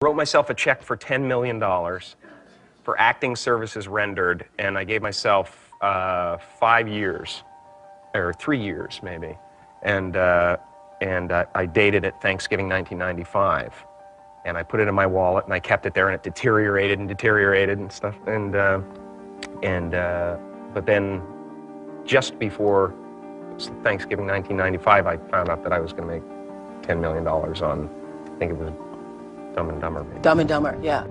Wrote myself a check for $10 million for acting services rendered, and I gave myself 5 years, or 3 years maybe, and I dated it Thanksgiving 1995, and I put it in my wallet and I kept it there, and it deteriorated and stuff, but then just before Thanksgiving 1995, I found out that I was going to make $10 million on, I think it was Dumb and Dumber. Maybe. Dumb and Dumber, yeah.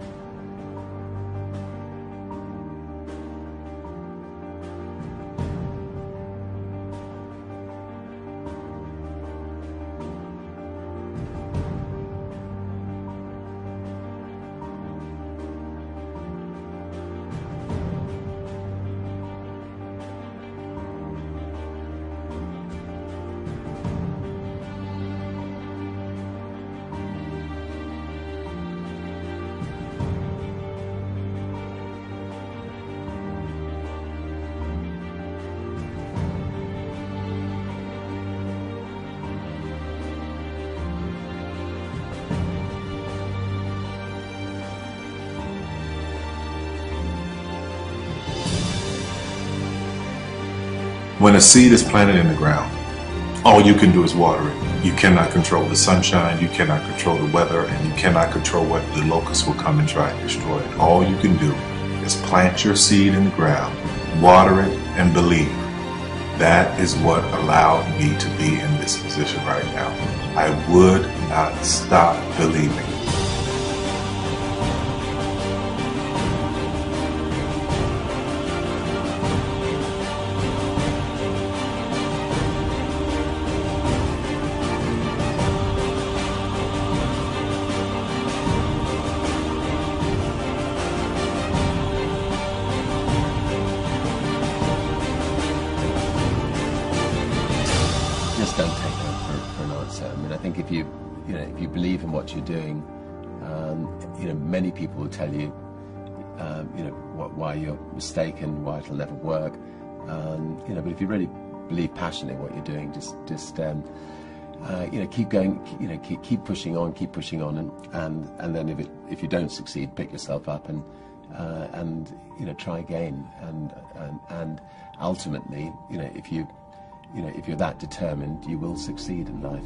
When a seed is planted in the ground, all you can do is water it. You cannot control the sunshine, you cannot control the weather, and you cannot control what the locusts will come and try and destroy it. All you can do is plant your seed in the ground, water it, and believe. That is what allowed me to be in this position right now. I would not stop believing. Just don't take no for an answer. I mean, I think if you believe in what you're doing, many people will tell you, why you're mistaken, why it'll never work. But if you really believe passionately in what you're doing, just keep going, keep pushing on, and then if you don't succeed, pick yourself up and try again, and ultimately, if you're that determined, you will succeed in life.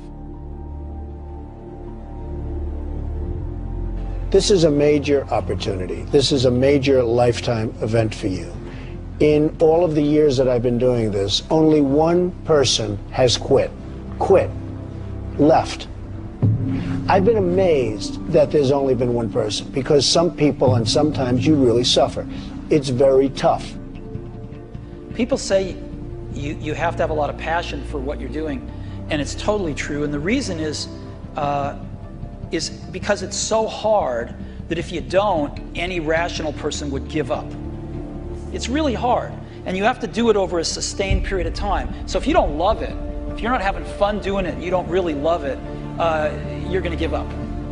This is a major opportunity. This is a major lifetime event for you. In all of the years that I've been doing this, only one person has quit, left. I've been amazed that there's only been one person, because some people, and sometimes you really suffer. It's very tough. People say you have to have a lot of passion for what you're doing, and it's totally true. And the reason is because it's so hard that if you don't, any rational person would give up. It's really hard, and you have to do it over a sustained period of time. So if you don't love it, if you're not having fun doing it, and you don't really love it, you're going to give up.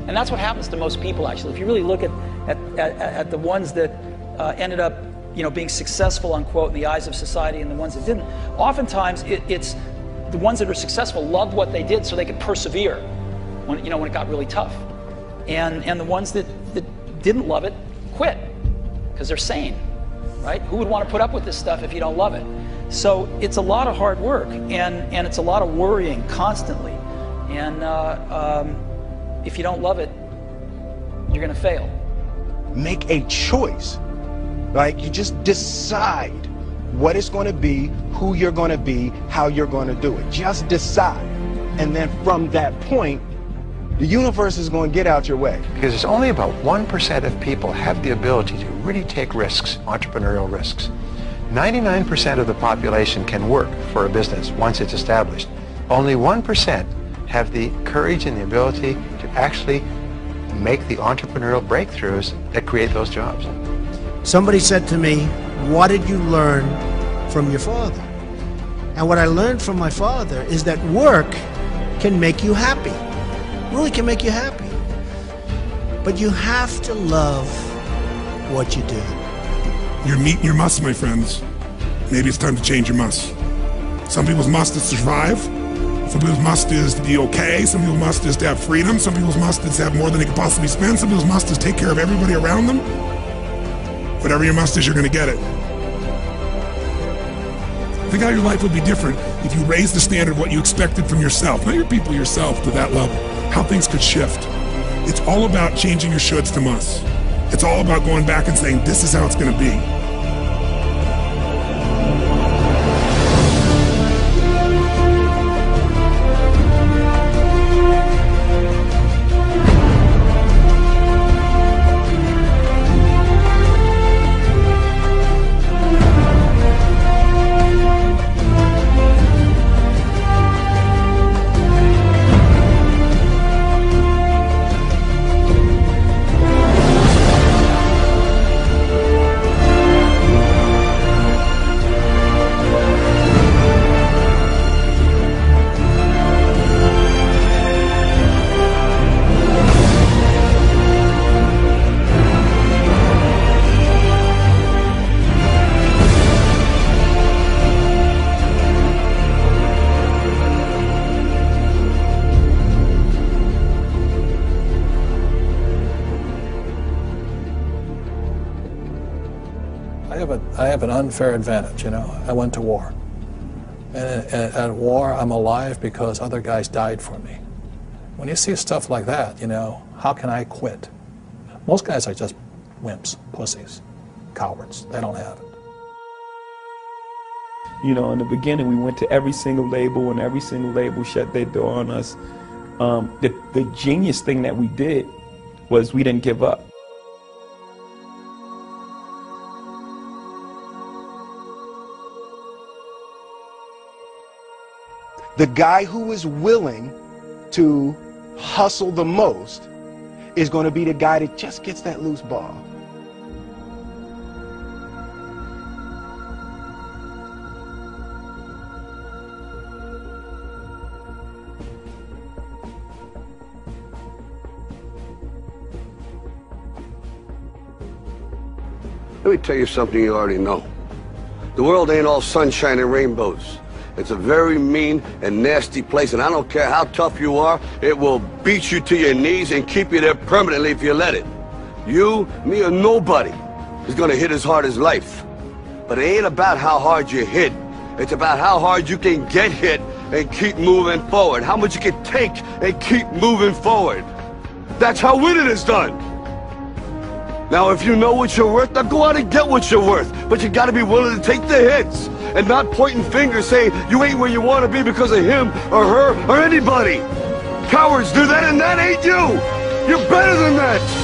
And that's what happens to most people, actually. If you really look at the ones that ended up being successful, unquote, in the eyes of society, and the ones that didn't, oftentimes it's the ones that are successful loved what they did so they could persevere when it got really tough. And the ones that didn't love it quit because they're sane, right? Who would want to put up with this stuff if you don't love it? So it's a lot of hard work, and it's a lot of worrying constantly. And if you don't love it, you're going to fail. Make a choice. Like, you just decide what it's going to be, who you're going to be, how you're going to do it. Just decide. And then from that point, the universe is going to get out your way. Because it's only about 1% of people have the ability to really take risks, entrepreneurial risks. 99% of the population can work for a business once it's established. Only 1% have the courage and the ability to actually make the entrepreneurial breakthroughs that create those jobs. Somebody said to me, what did you learn from your father? And what I learned from my father is that work can make you happy. Really can make you happy. But you have to love what you do. You're meeting your must, my friends. Maybe it's time to change your must. Some people's must is to survive. Some people's must is to be okay. Some people's must is to have freedom. Some people's must is to have more than they could possibly spend. Some people's must is take care of everybody around them. Whatever your must is, you're going to get it. Think how your life would be different if you raised the standard of what you expected from yourself, not your people, yourself, to that level. How things could shift. It's all about changing your shoulds to musts. It's all about going back and saying, this is how it's going to be. I have an unfair advantage, you know. I went to war. And at war, I'm alive because other guys died for me. When you see stuff like that, you know, how can I quit? Most guys are just wimps, pussies, cowards. They don't have it. You know, in the beginning, we went to every single label, and every single label shut their door on us. The genius thing that we did was we didn't give up. The guy who is willing to hustle the most is going to be the guy that just gets that loose ball. Let me tell you something you already know. The world ain't all sunshine and rainbows. It's a very mean and nasty place, and I don't care how tough you are, it will beat you to your knees and keep you there permanently if you let it. You, me, or nobody is gonna hit as hard as life. But it ain't about how hard you hit. It's about how hard you can get hit and keep moving forward. How much you can take and keep moving forward. That's how winning is done. Now, if you know what you're worth, now go out and get what you're worth. But you gotta be willing to take the hits and not pointing fingers saying you ain't where you want to be because of him or her or anybody. Cowards do that, and that ain't you. You're better than that.